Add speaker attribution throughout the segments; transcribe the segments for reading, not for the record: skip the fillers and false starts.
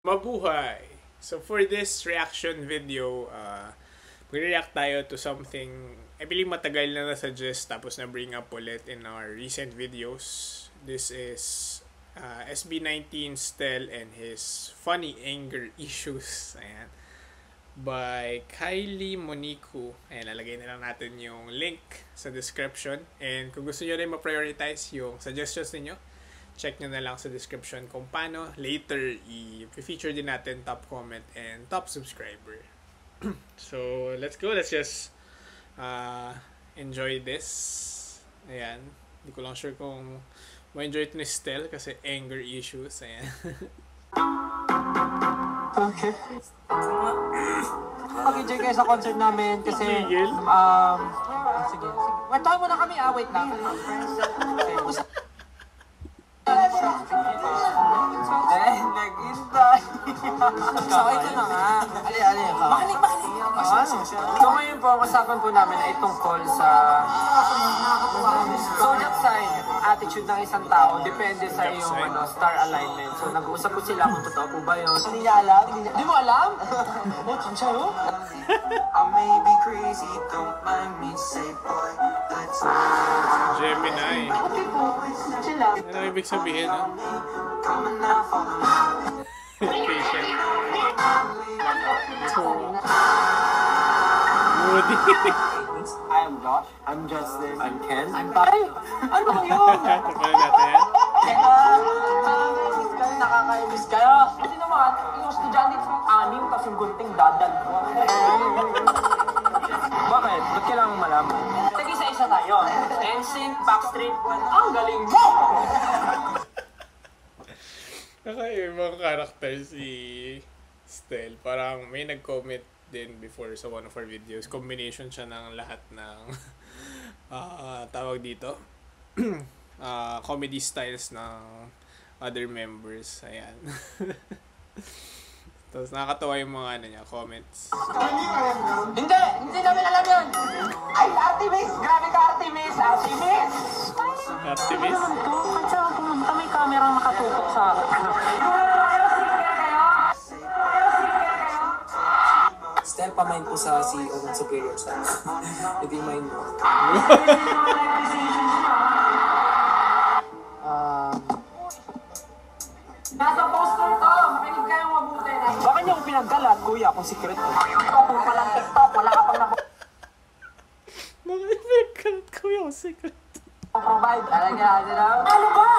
Speaker 1: Mabuhay! So for this reaction video, mag-react tayo to something I believe matagal na na-suggest tapos na-bring up ulit in our recent videos. This is SB19 Stel and his funny anger issues. Ayan. By Kylie Moniku. Ayan, lalagay na lang natin yung link sa description. And kung gusto nyo rin ma-prioritize yung suggestions ninyo, check nyo na lang sa description kung paano later i-feature din natin top comment and top subscriber. So, let's go. Let's just enjoy this. Ayan. Hindi ko lang sure kung ma-enjoy ito ni Stel kasi anger issues. Ayan.
Speaker 2: Okay. Mag-enjoy kayo sa concert namin kasi sige. Wait, tayo muna kami. Wait lang. Nag-intay. So, ito na nga. Makinig. So, ngayon po, ang usapan po namin ay tungkol sa zodiac sign, attitude ng isang tao. Depende sa iyong star alignment. So, nag-uusap po sila kung totoo po ba yun. Hindi niya alam? Hindi mo alam? Sa'yo? I may be crazy, don't mind me, say boy, let's
Speaker 1: Gemini. Ano ibig sabihin, no? Patient. Moody.
Speaker 2: I am Josh. I'm Justin. I'm Ken. I'm Pai. Ano yun?
Speaker 1: Tapalan natin yan.
Speaker 2: Nakakainis kayo. Kasi naman, yung estudyante anim tapos yung gunting dadal ko. Bakit? Ba't kailangan malaman? Tag-isa-isa tayo. NSYNC, Backstreet, ang galing mo!
Speaker 1: Kakaibang karakter si Stel. Parang may nag-comment din before sa one of our videos. Combination siya ng lahat ng tawag dito. Comedy styles ng other members. Ayan. Tapos nakakatawa yung mga niya, comments.
Speaker 2: Hindi namin alam yun! Ay, Artemis! Grabe ka, Artemis! Artemis!
Speaker 1: Artemis?
Speaker 2: Kasi pumunta may camera nakatutok sa akin.
Speaker 3: Stel, pamain po sa CEO ng Superior sa hindi mind mo.
Speaker 2: Nasa poster to! Makinig kayong mabuti. Baka niyo akong pinaggalat, kuya, kung secret ko. Kung palang TikTok, wala ka pang
Speaker 1: Bakit pinagkalat ko yung secret?
Speaker 2: provide. Talaga, ano ba?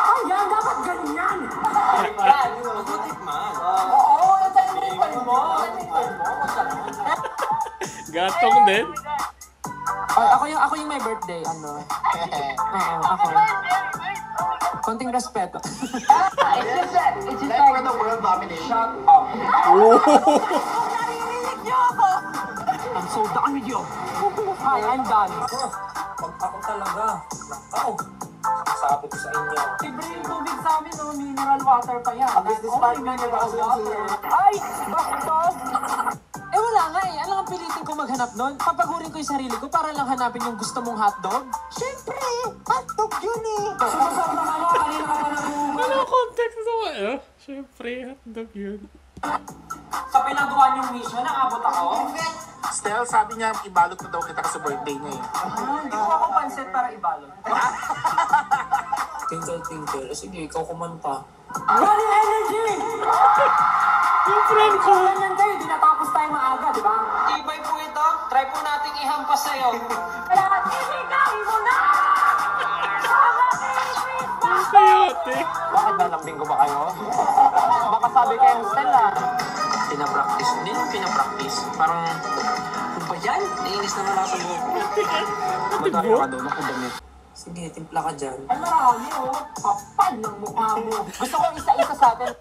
Speaker 2: Ay, yan, dapat ganyan! Yan, mabutik man. Oo, ito mo.
Speaker 1: Gatong din?
Speaker 2: Ako yung may birthday, ano? Ako. Konting respeto. It's like for the world domination. Shut up. Narinig niyo ako! I'm so done with you. Hi, I'm done.
Speaker 3: Pag ako talaga, nakaw. Sabi ko sa inyo.
Speaker 2: Libre yung tubig sa amin, no? Mineral water pa yan. Business partner na ba water? Ay! Bastos! Eh wala nga eh. Alam ang pilitin ko maghanap nun? Papagurin ko yung sarili ko para lang hanapin yung gusto mong hotdog? Siyempre! Hotdog yun eh! Sumusok na ano, kanina ka pa nag-uumay.
Speaker 1: Ano context naman? Siyempre, hotdog yun.
Speaker 2: Sa pinagawa niyong mission, nakabot ako?
Speaker 4: Stel, sabi niya, ibalot na daw kita sa birthday niya eh.
Speaker 2: Hindi ko ako pansit para ibalot.
Speaker 3: Twinkle. Sige, ikaw kumanta.
Speaker 2: Ano yung energy?
Speaker 1: Yung friend ko.
Speaker 2: Ganyan kayo, di natapos tayo maaga, di ba? Ibay po ito. Try po nating ihampas sa'yo. Kaya, ibigay mo na!
Speaker 1: Kayote.
Speaker 2: Bakit nalambing ko ba kayo? Baka sabi kayong Stella.
Speaker 3: Pinapractice. Hindi lang pinapractice. Parang, kung pa yan, nainis naman ako sa buhok.
Speaker 4: Magkaya ka doon, ako damit.
Speaker 3: Sige, timpla ka dyan.
Speaker 2: Ay, marami oh. Kapal ng mukha mo. Gusto kong isa-isa sa atin.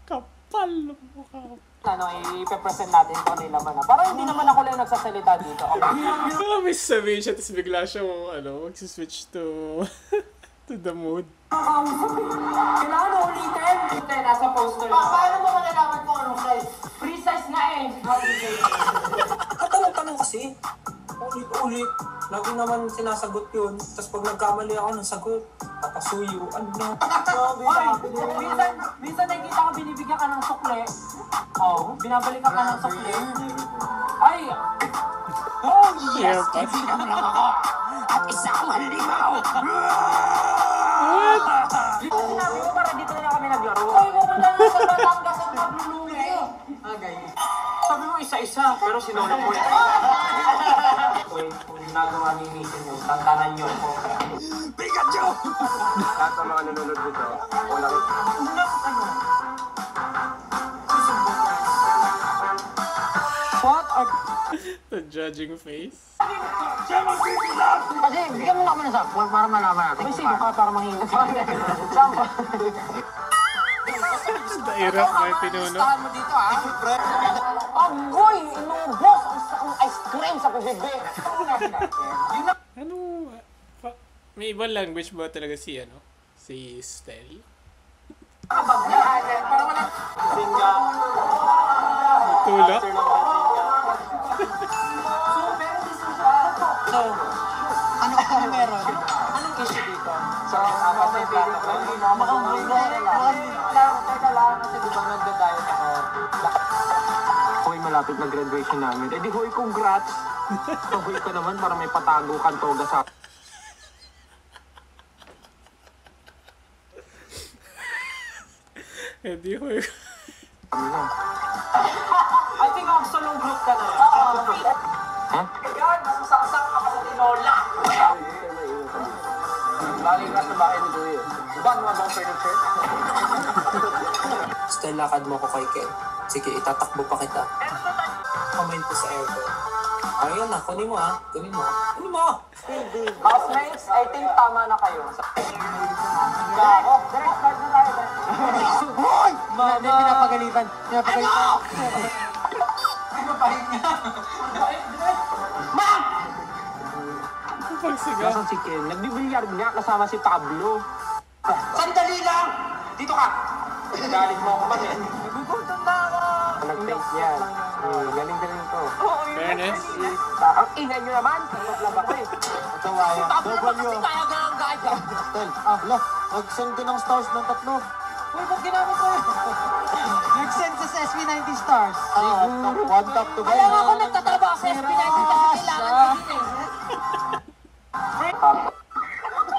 Speaker 1: Kapal ng mukha ko.
Speaker 2: Ano, i-present natin kung ano yung laman na. Parang hindi naman ako lang nagsasalita dito. Okay.
Speaker 1: May sabihin siya, tapos bigla siya mag-switch to the mood.
Speaker 2: Kailangan ulitin. Hindi, nasa poster. Paano mo malalaman kung anong size? Free size nga eh.
Speaker 3: Katanong kasi. Ulit-ulit. Lagi naman sinasagot yun. Tapos pag nagkamali ako ng sagot, papasuyo. Ano na?
Speaker 2: Hoy, minsan binibigyan ka ng sukle. Oh, binabalikan ka ng sukle. Ay! Oh, yes! Kaibigan lang ako! At isa akong halimaw! What? Sinabi mo para dito na kami naglaro. Ay, pumunta na sa Batangas at magluluwi. Okay. Sabi mo isa-isa, pero sinulong mo yan. Wait, kung ginagawa ni Mission mo, tantanan niyo ako. Pikachu!
Speaker 5: Lahat ng mga nanonood dito, walang
Speaker 2: What are...
Speaker 1: The judging face.
Speaker 2: Kasi, bigyan mo na kami na sa para malaman natin. May sino ka para mangingat ka? Samba.
Speaker 1: The irap may pinuno.
Speaker 2: Gustahan mo dito, ha? Agoy! Inubos ang ice cream sa bibig.
Speaker 1: Ano? May ibang language ba talaga si Stel?
Speaker 2: Para wala... Singa.
Speaker 1: Tulak?
Speaker 2: So, ano meron? Anong issue dito? So, may feeling ko, teka lang, kasi di ba nagda-diet ako?
Speaker 3: Hoy, malapit na graduation namin. Eh di hoy, congrats! Hoy ka naman para may patago kang toga sa...
Speaker 1: Hindi ko.
Speaker 2: I think absolute group ka na.
Speaker 3: Ha?
Speaker 2: Yan, nasusaksak ka sa tinola.
Speaker 3: Galing ka sa bahay ni Kuya. Ban mo bang furniture?
Speaker 5: Style lakad mo ko kay Ken. Sige, itatakbo pa kita. Comment ko sa aircon. Ayun na, kunin mo ha. Kunin mo. Kunin mo!
Speaker 2: Housemates, I think tama na kayo. Ako, direct start na tayo. Hoy! Pinapagalitan. Ano pa rin niya? Ma'am!
Speaker 1: Pagsigaw.
Speaker 3: Nasaan si Ken? Nagbibilyar niya kasama si Pablo.
Speaker 2: Sandali lang! Dito ka!
Speaker 3: Galing mo ako man eh.
Speaker 2: Nagugutom na ako!
Speaker 3: Nag-take niya. Galing ko.
Speaker 1: Fairness.
Speaker 3: Ang ingay nyo naman. Naglab ako eh.
Speaker 2: Si Pablo naman kasi kaya ganang gaya.
Speaker 6: Nag-send ka ng stars ng tatlo.
Speaker 2: Uy, ba't ginamit mo yun?
Speaker 6: Nag-send sa SB90 stars. One tap to
Speaker 2: Kaya nga ako nagtatrabaho sa SB90 kasi kailangan ko din eh.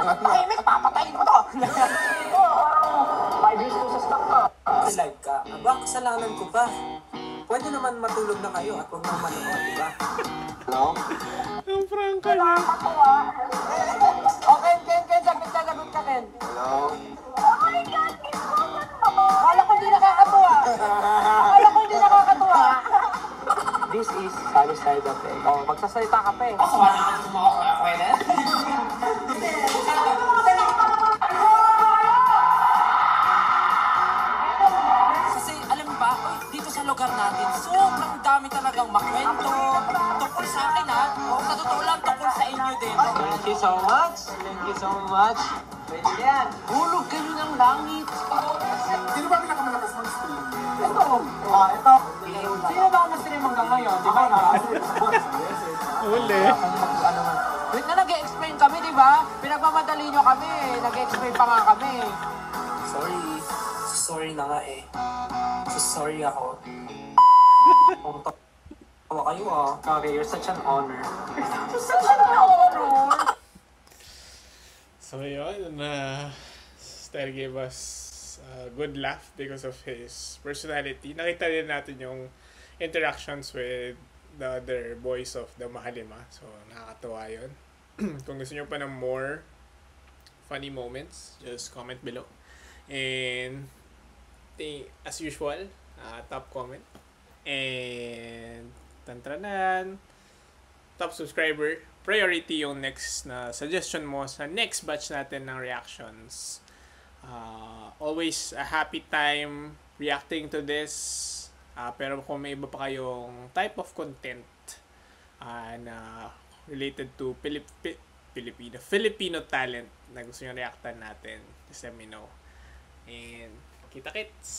Speaker 2: Ay, may papatayin mo to! 5 years ko sa stock ka.
Speaker 5: Live ka. Aba, kasalanan ko pa. Pwede naman matulog na kayo at huwag nang manood, di ba?
Speaker 3: Hello?
Speaker 1: Ang prangka niya.
Speaker 2: Okay, Ken, sagot ka, Ken.
Speaker 3: Hello?
Speaker 2: Akala ko hindi nakakatuwa.
Speaker 3: This is sunny side up eh. Oh, magsasalita ka pa eh.
Speaker 2: Kasi alam mo ba, dito sa lugar natin, sobrang dami talagang makwento tungkol sa akin ha. O sa totoo lang, tungkol sa inyo din.
Speaker 3: Thank you so much. Thank you so much.
Speaker 2: Pwede yan. Hulog kayo ng langit.
Speaker 4: Sino ba pinakamalakas mag-stream?
Speaker 2: Ito. Ito. Sino ba ang na-stream hanggang ngayon? Di ba nga?
Speaker 1: Uli.
Speaker 2: Wait na nag-explain kami, di ba? Pinagmamadali nyo kami. Nag-explain pa nga kami.
Speaker 5: Sorry na nga eh. Sorry ako. Kung tawa kayo ah.
Speaker 3: Okay, you're such an honor.
Speaker 1: So yun, Stel gave us a good laugh because of his personality. Nakita din natin yung interactions with the other boys of the Mahalima. So nakakatawa yun. Kung gusto nyo pa ng more funny moments, just comment below. And as usual, top comment. And tantranan, top subscriber, priority yung next na suggestion mo sa next batch natin ng reactions. Always a happy time reacting to this. Pero kung may iba pa kayong type of content na related to Filipino talent na gusto nyo reactan natin, just let me know. And kita-kits!